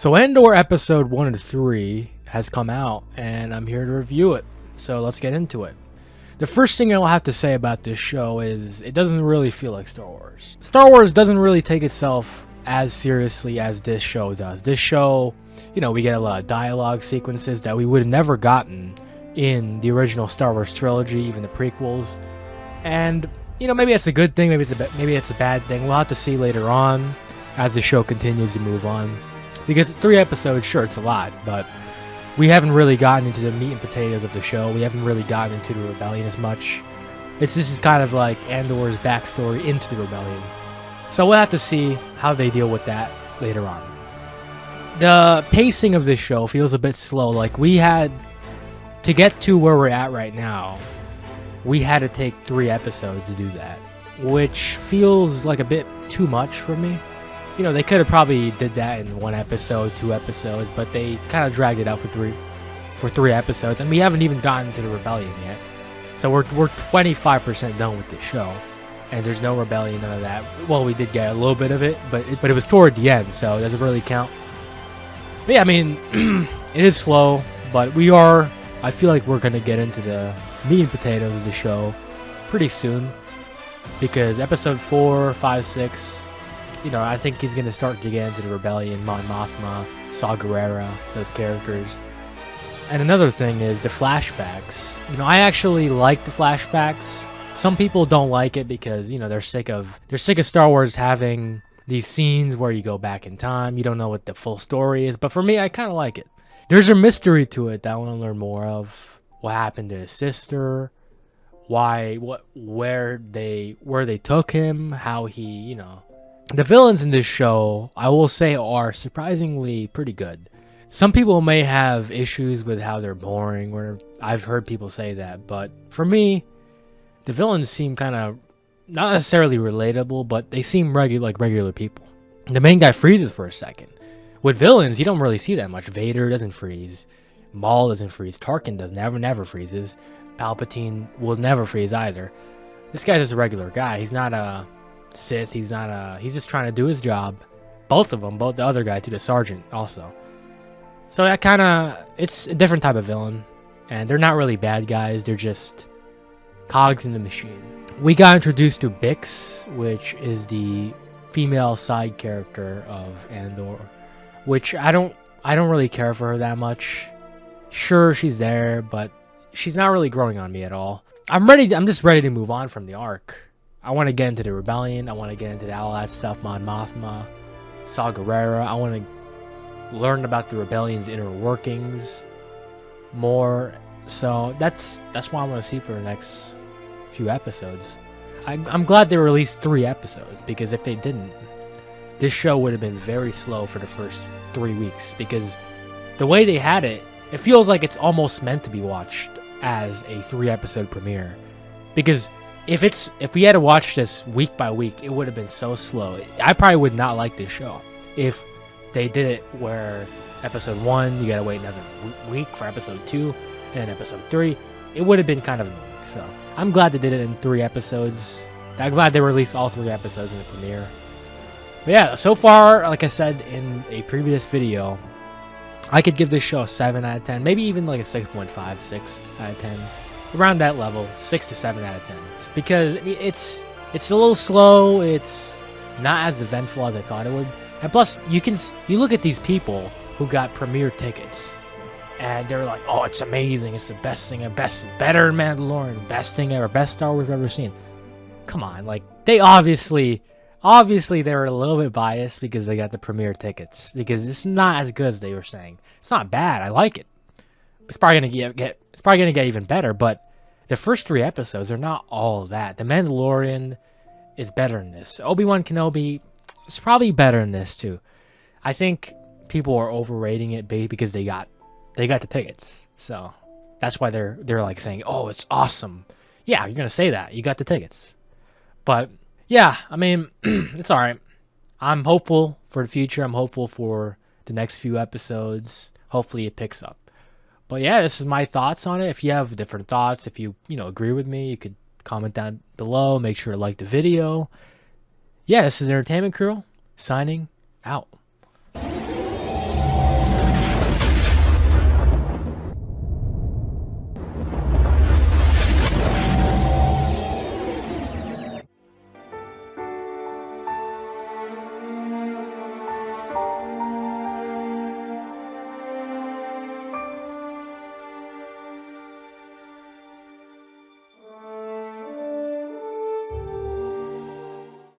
So Andor episode 1 and 3 has come out, and I'm here to review it. So let's get into it. The first thing I'll have to say about this show is it doesn't really feel like Star Wars. Star Wars doesn't really take itself as seriously as this show does. This show, we get a lot of dialogue sequences that we would have never gotten in the original Star Wars trilogy, even the prequels. And, maybe it's a good thing, maybe it's a bad thing. We'll have to see later on as the show continues to move on. Because 3 episodes, sure, it's a lot, but we haven't really gotten into the meat and potatoes of the show. We haven't really gotten into the rebellion as much. This is kind of like Andor's backstory into the rebellion. So we'll have to see how they deal with that later on. The pacing of this show feels a bit slow. Like, we had to get to where we're at right now, we had to take 3 episodes to do that, which feels like a bit too much for me. They could have probably did that in 1 episode, 2 episodes, but they kind of dragged it out for three episodes, and we haven't even gotten to the rebellion yet. So we're 25% done with this show, and there's no rebellion, none of that. Well, we did get a little bit of it, but it was toward the end, so it doesn't really count. But yeah, it is slow, but I feel like we're going to get into the meat and potatoes of the show pretty soon, because episode 4, 5, 6... I think he's going to start to get into the rebellion, Mon Mothma, Saw Gerrera, those characters. And another thing is the flashbacks. I actually like the flashbacks. Some people don't like it because, they're sick of Star Wars having these scenes where you go back in time. You don't know what the full story is. But for me, I kind of like it. There's a mystery to it that I want to learn more of. What happened to his sister? Where they took him? How he, The villains in this show, I will say, are surprisingly pretty good. Some people may have issues with how they're boring, or I've heard people say that, but for me, the villains seem kind of not necessarily relatable, but they seem like regular people. The main guy freezes for a second. With villains, you don't really see that much. Vader doesn't freeze. Maul doesn't freeze. Tarkin never freezes. Palpatine will never freeze either. This guy's just a regular guy. He's not a Sith. He's just trying to do his job. Both of them, both the other guy too, the sergeant also. So that it's a different type of villain, and they're not really bad guys. They're just cogs in the machine. We got introduced to Bix, which is the female side character of Andor, which I don't really care for her that much. Sure, she's there, but she's not really growing on me at all. I'm just ready to move on from the arc. I want to get into the rebellion. I want to get into all that stuff. Mon Mothma, Saw Gerrera. I want to learn about the rebellion's inner workings more. So that's what I want to see for the next few episodes. I'm glad they released 3 episodes, because if they didn't, this show would have been very slow for the first 3 weeks, because the way they had it, it feels like it's almost meant to be watched as a 3-episode premiere, because if we had to watch this week by week, it would have been so slow. I probably would not like this show if they did it where episode 1, you gotta wait another week for episode 2, and then episode 3. It would have been kind of annoying. So I'm glad they did it in 3 episodes. I'm glad they released all 3 episodes in the premiere. But yeah, so far, like I said in a previous video, I could give this show a 7 out of 10, maybe even like a 6.5, 6 out of 10. Around that level, 6 to 7 out of 10. It's because it's a little slow. It's not as eventful as I thought it would. And plus, you look at these people who got premiere tickets, and they're like, "Oh, it's amazing! It's the best thing, better than Mandalorian, best thing ever, best Star Wars we've ever seen." Come on, like they obviously they're a little bit biased because they got the premiere tickets, because it's not as good as they were saying. It's not bad. I like it. It's probably gonna get even better, but the first 3 episodes are not all that. The Mandalorian is better than this. Obi-Wan Kenobi is probably better than this too. I think people are overrating it because they got the tickets. So that's why they're like saying, "Oh, it's awesome." Yeah, you're gonna say that. You got the tickets. But yeah, it's all right. I'm hopeful for the future. I'm hopeful for the next few episodes. Hopefully it picks up. But yeah, this is my thoughts on it. If you have different thoughts, if you agree with me, you could comment down below. Make sure to like the video. Yeah, this is Entertainment Crew signing out.